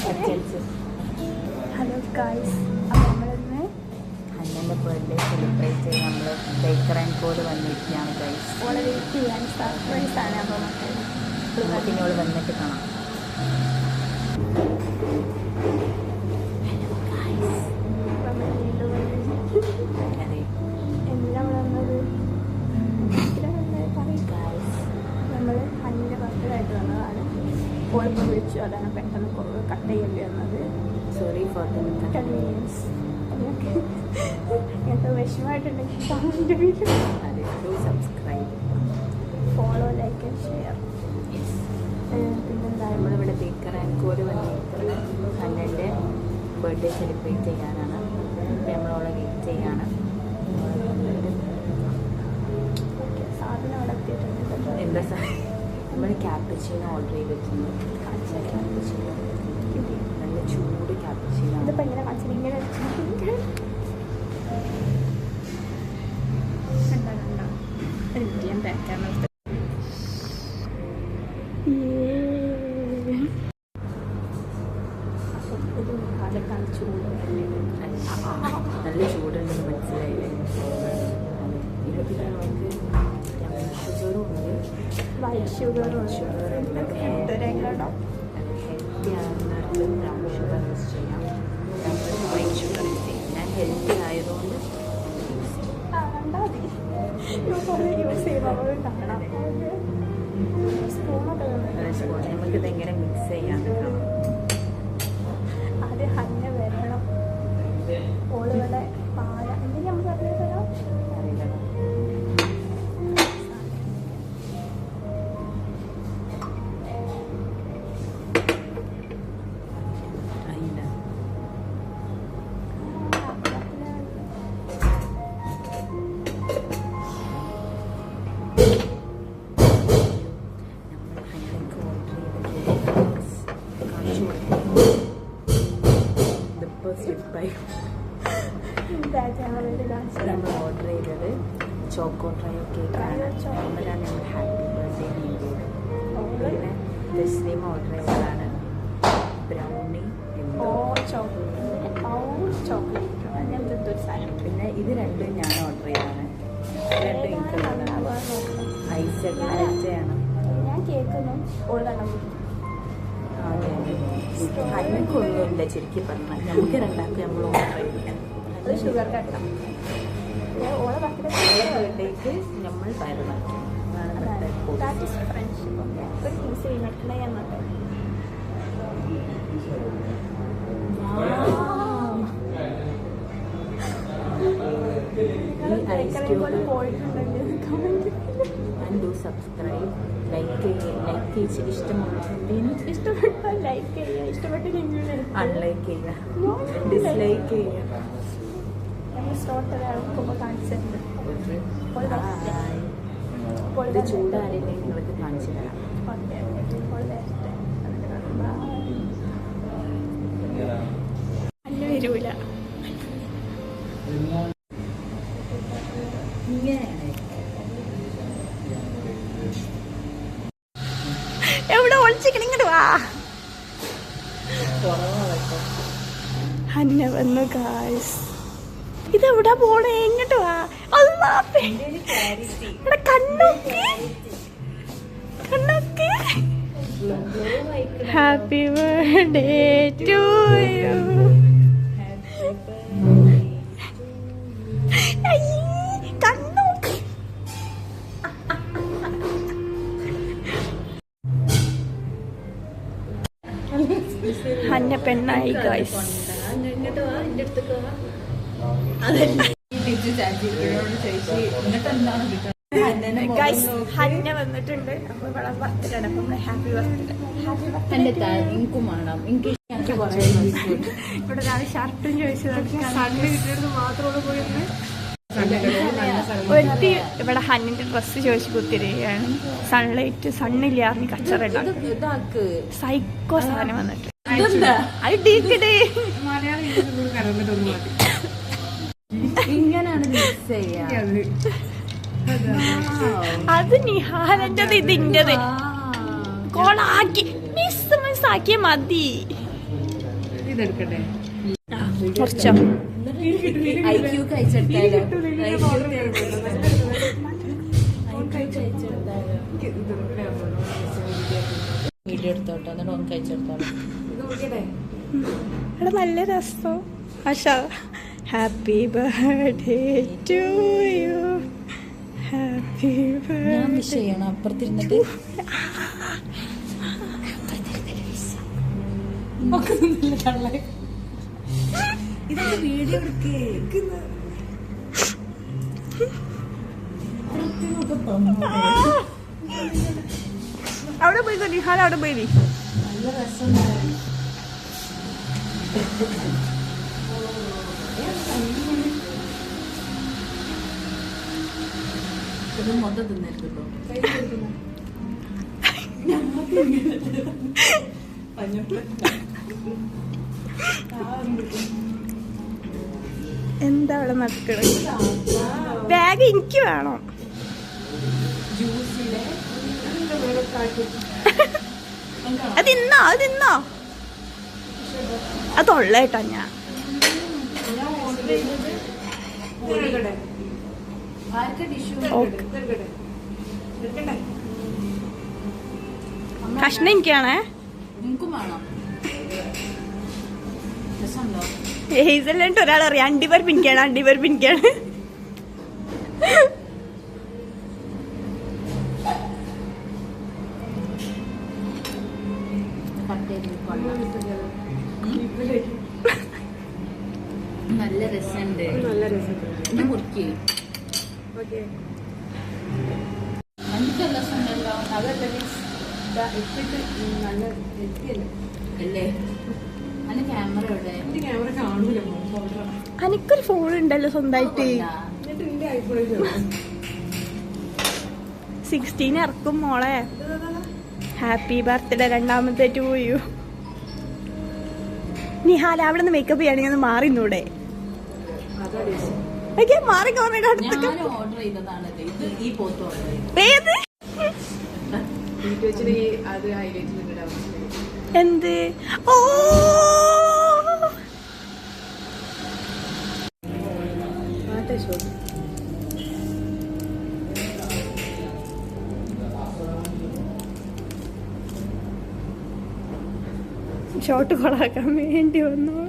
Hello guys, അപ്പോൾ നമ്മളിന്ന് ഹന്നൻ്റെ birthday celebrate ചെയ്യാൻ നമ്മൾ ബേക്കർ ആൻഡ് കോഡ് വന്നിരിക്കുകയാണ് ഗൈസ്. ഓളെ വെയിറ്റ് ചെയ്യാൻ സർപ്രൈസാണ്. അപ്പോൾ പിന്നെ ഓൾ വന്നിട്ട് കാണാം. എല്ലാം വന്നത് നമ്മൾ ഹന്നിൻ്റെ ബർത്ത്ഡേ ആയിട്ട് വന്നതാണ്. ഓളിപ്പോൾ വിളിച്ചു, അതാണ് പെട്ടെന്ന് കുറവ് കട്ട് ചെയ്യേണ്ടി വന്നത്. Sorry for the convenience. ഇങ്ങനത്തെ വിഷമമായിട്ടുണ്ടെങ്കിൽ comment video subscribe, follow, like and share. പിന്നെന്താ, നമ്മളിവിടെ ബേക്കർ ആൻഡ് കോഡ് വന്നിരിക്കുന്നത് ഹന്നൻ്റെ ബർത്ത്ഡേ സെലിബ്രേറ്റ് ചെയ്യാനാണ്. അപ്പോൾ നമ്മളോളെ വെയിറ്റ് ചെയ്യാണ്. സാധനം അവിടെ എത്തിയിട്ടുണ്ട്. എന്താ നമ്മൾ ക്യാപ്പച്ചീനോ ഓർഡർ ചെയ്തിട്ടുണ്ട്. കാഴ്ച ക്യാപ്പച്ചീനോ, നല്ല ചൂട് ക്യാപ്പച്ചീനോ. ഇതിപ്പോൾ എങ്ങനെ കാണിച്ചത്? ഇങ്ങനെ വെച്ചിട്ടുണ്ടെങ്കിൽ ഞാൻ തേക്കാൻ കാലക്കാണ് ചൂട്. നല്ല ചൂടുണ്ടെന്ന് മനസ്സിലായില്ലേ? പിന്നെ നമുക്ക് ഷുഗറും ഉണ്ട്, വൈറ്റ് ഷുഗറും ഹെൽത്തി ആകുന്നിടത്ത് ബ്രൗൺ ഷുഗർ യൂസ് ചെയ്യാം. വൈറ്റ് ഷുഗർ യൂസ് ചെയ്യും. ഞാൻ ഹെൽത്തി ആയതുകൊണ്ട് യൂസ് ചെയ്യുമ്പോൾ കാണാം. നമുക്കിതെങ്ങനെ മിക്സ് ചെയ്യാൻ കാണാം. ആദ്യം ഹന്ന വരണം. ഓളുകളെ പാല എന്തെങ്കിലും നമ്മൾ പറഞ്ഞു തരാം. നമ്മൾ ഓർഡർ ചെയ്തത് ചോക്കോ ട്രയോ കേക്കാണ്. അതിലാണ് നമ്മൾ ഹാപ്പി ബർത്ത്ഡേ ചെയ്തത്. പിന്നെ തസ്ലീം ഓർഡർ ചെയ്തതാണ് ബ്രൗണി. പിന്നെ ഇത് രണ്ടും ഞാൻ ഓർഡർ ചെയ്തതാണ്. രണ്ടും എനിക്കുള്ളതാണ്. ഐസ് ലാറ്റയാണ്. ഞാൻ കേൾക്കുന്നു. അതെ, അതിനൊക്കൊന്നുമില്ല ശരിക്കും പറഞ്ഞാൽ. നമുക്ക് രണ്ടാക്കും നമ്മൾ ഓർഡർ ചെയ്യില്ല. അത് ഷുഗർ കട്ട. ഓളെ ബർത്ത്ഡേക്ക് നമ്മൾ വയറുണ്ടാക്കി. ഫ്രണ്ട്ഷിപ്പ് ഒരു യൂസ് ചെയ്യുന്നില്ല എന്നൊക്കെ. പോയിട്ടുണ്ടെങ്കിൽ സബ്സ്ക്രൈബ്, ലൈക്ക് ചെയ്യുക. ഇഷ്ടപ്പെട്ടാൽ ലൈക്ക് ചെയ്യുക, ഇഷ്ടപ്പെട്ടില്ലെങ്കിൽ അൺലൈക്ക് ചെയ്യുക, ഡിസ്ലൈക്ക് ചെയ്യുക. സ്റ്റോട്ടൊരാൾക്കുമ്പോൾ കാണിച്ചിട്ടുണ്ട്. ഇത് ചൂടാറില്ലെങ്കിൽ നിങ്ങൾക്ക് കാണിച്ചു തരാം. അല്ല വരൂല. എവിടെ ഒളിച്ചിക്കണ? ഇങ്ങോട്ട് വാ. ഹന്ന വന്നു ഗായ്സ്. ഇതെവിടാ പോണേ? എങ്ങോട്ട് വാ. കണ്ണൊക്കെ ഹാപ്പി ബർത്ത്ഡേ ടു യു. കണ്ണൊക്കെ ഹന്ന പെണ്ണായി ഗായ്സ്. ഹന്ന വന്നിട്ടുണ്ട്. അപ്പൊ ഇവിടെ ബർത്ത്ഡേ ആണ്. അപ്പൊ ഹാപ്പി ബർത്ത്ഡേ. ഇവിടെ ഒരാൾ ഷർട്ടും ചോദിച്ചത് മാത്രമുള്ള പോയിരുന്നു. ഒരുത്തി ഇവിടെ ഹന്നിന്റെ ഡ്രസ്സ് ചോദിച്ച് കുത്തിരിക്കുകയാണ്. സൺലൈറ്റ് സണ്ണില്ലാറിന് കച്ചറ സൈക്കോ സാധനം വന്നിട്ട് അത് ടീക്കടേ. ഇങ്ങനെയാണ് മിക്സ് ചെയ്യാ. അത് നിഹാലൻ്റെത് ഇതിൻ്റെത് കോളാക്കി മിസ്സാക്കിയ മതി. എടുക്കട്ടെ കുറച്ചോ ഐക്യൂക്ക് അയച്ചെടുത്താലോ വീഡിയോ എടുത്തോട്ടോ എന്നിട്ട് ഒന്ന് കഴിച്ചെടുത്തോളൂ എടാ നല്ല രസം Asha happy birthday to you happy ഞാൻ വിഷ് ചെയ്യണം അപ്പുറത്തിരുന്നിട്ട് ഇതൊക്കെ വീഡിയോ എടുക്കേ അവിടെ പോയി നിഹാൽ അവിടെ പോയി നല്ല രസമുണ്ടായിരുന്നു ഇത് മൊത്തം തിന്നരുതല്ലോ എന്താ അവിടെ നടക്കണത് ബാഗ് എനിക്ക് വേണം അതിന്നോ അതൊള്ളേട്ടാ ഞാൻ കഷ്ണം എനിക്കാണേ നിങ്ങൾക്കും വേണം രസമുണ്ടോ ഹേസലിട്ട് ഒരാളറിയാം അണ്ടിപർ പിനിക്കാണ് നല്ല രസമുണ്ട് ഞാൻ മുറിക്കേ നല്ല രസമുണ്ടല്ലോ അല്ലേ അന്റെ ക്യാമറ എവിടെ എനിക്കൊരു ഫോൺ ഉണ്ടല്ലോ സ്വന്തമായിട്ട് 16 ഇറക്കും മോളെ ഹാപ്പി ബർത്ത്ഡേ രണ്ടാമത്തെ ടു യു നിഹാല അവിടെ നിന്ന് മേക്കപ്പ് ചെയ്യണമെങ്കിൽ ഒന്ന് മാറിന്നൂടെ മാറി ഞാൻ ഓർഡർ ചെയ്തതാണത് ഇത് ഈ പോത്ത് ഓർഡർ ചെയ്തു ഏത് എന്ത് ഓ ഷോട്ട് കൊളാക്കാൻ വേണ്ടി വന്നു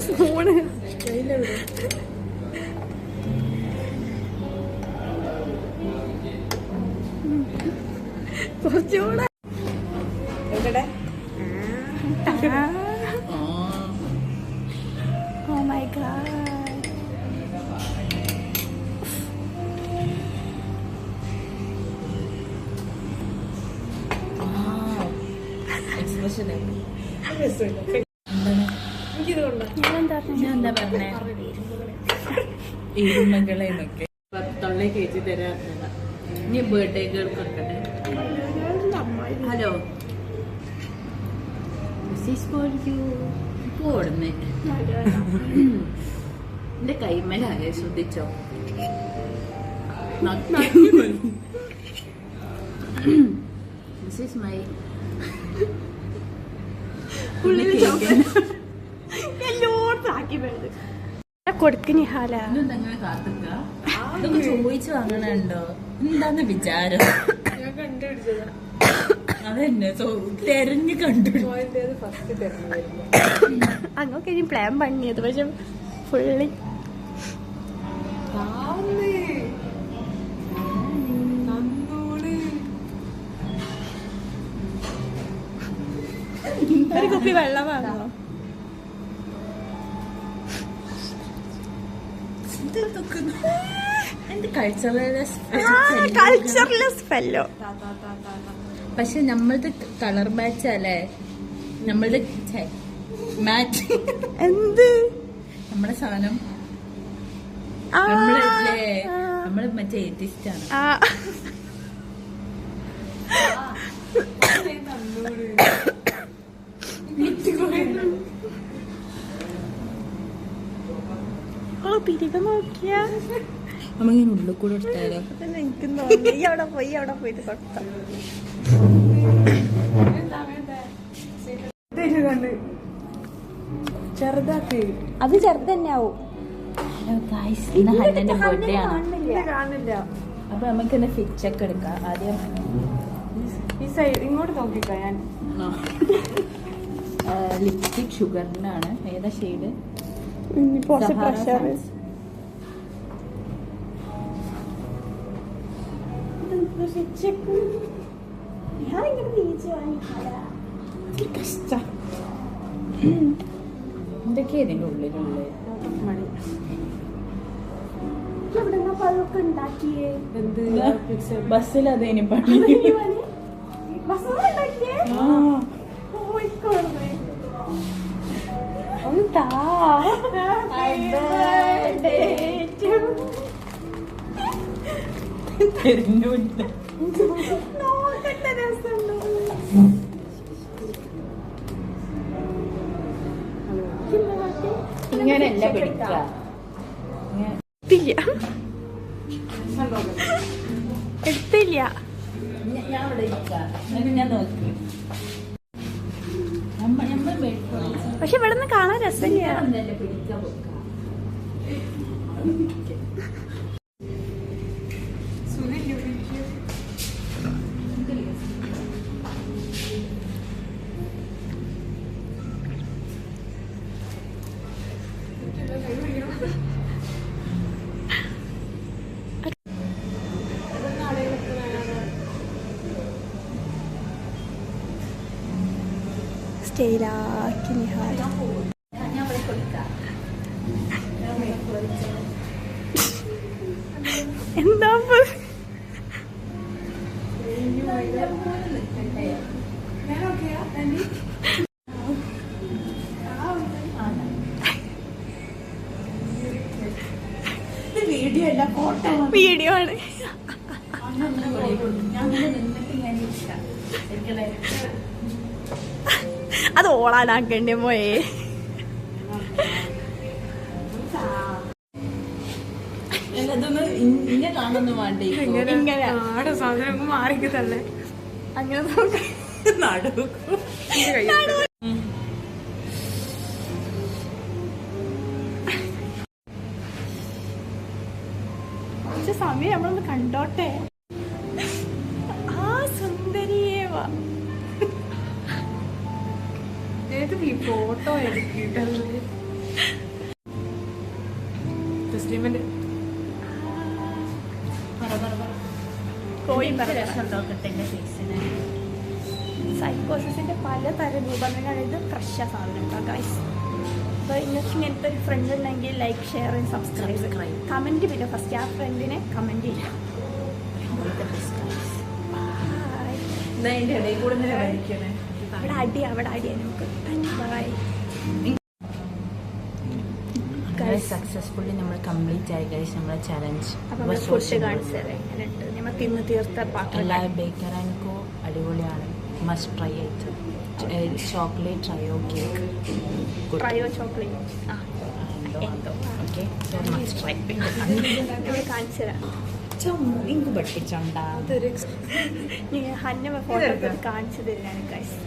ഫോണ് കുറച്ചുകൂടെ ഓ മൈ ഗോഡ് ഞാൻ എന്താ പറഞ്ഞേ ഇരുമകളെ എന്നൊക്കെ തൊള്ളേ കയറ്റി തരാറുണ്ട് ഇനി ബർത്ത്ഡേ ഗേൾക്ക് വെക്കട്ടെ ഹലോ ഓടുന്നേ എന്റെ കൈമലായ ശ്രദ്ധിച്ചോ ദിസ് ഈസ് മൈ കൊടുക്കുന്ന ഹാല ഇതെങ്ങനെ കാത്തുക്ക ഇതൊക്കെ ചോദിച്ചു വാങ്ങണുണ്ടോ എന്താന്ന് വിചാരം അതെന്നെ തെരഞ്ഞു കണ്ടു അങ്ങൊക്കെ ഇനി പ്ലാൻ പണിയത് പക്ഷെ ഫുള്ളി ഒരു കുപ്പി വെള്ളം വേണോ കൾച്ചർലെസ് ഫെല്ലോ പക്ഷെ നമ്മളത് കളർ മാച്ച് അല്ലേ നമ്മളുടെ മാച്ച് എന്ത് നമ്മുടെ സാധനം നമ്മള് മറ്റേ ഏറ്റിസ്റ്റാണ് പിരിക നോക്കിയാ നമ്മളിങ്ങനെ ഉള്ളിൽ കൂടെ എടുത്താലോ എനിക്ക് തോന്നി അവിടെ പോയിട്ട് കൊടുത്ത ചെറുതാക്ക്. അത് ചെറുത് തന്നെ ആവും. ഹലോ ഗൈസ്, ഇന്ന് ഹന്നന്റെ ബർത്ത്ഡേ ആണ്. കാണില്ല. അപ്പൊ നമുക്ക് ഇന്ന് ഫിറ്റ് ഒക്കെ എടുക്കാം. ആദ്യം ഈ സൈഡ് ഇങ്ങോട്ട് നോക്കിക്കോ. ഞാൻ ലിപ്സ്റ്റിക് ഷുഗറിനാണ്. ഏതാ ഷെയ്ഡ്? എന്തൊക്കെയാ ഇതിന്റെ ഉള്ളിലുള്ളത്? ബസ്സിൽ അതേനി പണി. ഇങ്ങനെയല്ല പിടിക്കുക. എടുത്തില്ല. ഞാൻ ഇവിടെ ഇരിക്കാം. ഞാൻ നോക്കി. പക്ഷെ ഇവിടെ നിന്ന് കാണാൻ രസമില്ല. സ്റ്റൈലാക്കി നിഹാൽ. എന്താ വീഡിയോ അല്ല, ഫോട്ടോ. വീഡിയോ ആണ്. അത് ഓളാനാക്കണ്ടേ പോയേ. ഇങ്ങനെ കാണുന്നു വേണ്ടേ? ഇങ്ങനെ ആടെ സാധനം മാറിക്കതല്ലേ. അങ്ങനെ കുറച്ച് സമയം നമ്മളൊന്ന് കണ്ടോട്ടെ. ആ സുന്ദരിയേവാ. ഫോട്ടോ എടുക്കിട്ടത് സൈക്കോസിന്റെ പലതരം രൂപങ്ങളാണ്. ഇത് ഫ്രഷ സാധനം ഗൈസ്. അപ്പോൾ നിങ്ങൾക്ക് ഇങ്ങനത്തെ ഒരു ഫ്രണ്ട് ഉണ്ടെങ്കിൽ like, share and subscribe. Comment പിന്നെ ഫസ്റ്റ് ആ ഫ്രണ്ടിനെ കമൻറ്റ് ചെയ്യാം. അവിടെ അടിയാ നമുക്ക്. ബൈ. സക്സസ്ഫുള്ളി നമ്മൾ കംപ്ലീറ്റ് ആയി ഗൈസ് നമ്മളെ ചലഞ്ച്. അപ്പോൾ ഫുഡ് കാണിച്ചു തരാം. എന്നിട്ട് നമ്മൾ തിന്ന് തീർത്ത പാത്രം. എല്ലാവരും ബേക്കർ ആൻഡ് കോ അടിപൊളിയാണ്. മസ്റ്റ് ട്രൈ ആയിട്ട്. Chocolate trio cake. Trio chocolate. Okay, must try. ഇവിടെ കാണിച്ചു തരാം. ഇങ്ക് പഠിപ്പിച്ചോണ്ടാ. ഹന്ന ഫോട്ടോ എടുത്ത് കാണിച്ചു തരാണ് ഗൈസ്.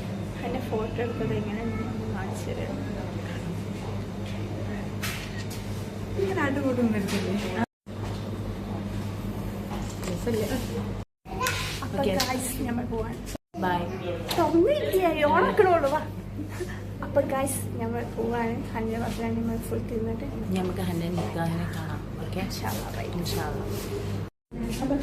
ഹന്ന ഫോട്ടോ എടുത്തത് എങ്ങനെ കാണിച്ചു തരാം. അപ്പൊ ഗൈസ് നമ്മൾ പോവാണ്. ബൈ. ഓണക്കണോളൂ വാ. അപ്പോൾ ഗൈസ് നമ്മൾ പോവാണ്. ഹന്ന ഭക്ഷണം നമ്മൾ ഫുൾ തിന്നിട്ട് നമുക്ക് ഹന്നെ നിക്കാഹിനെ കാണാം. ഓക്കെ, ഇൻഷാ അല്ലാഹ്. ഇൻഷാ അല്ലാഹ്. അപ്പോൾ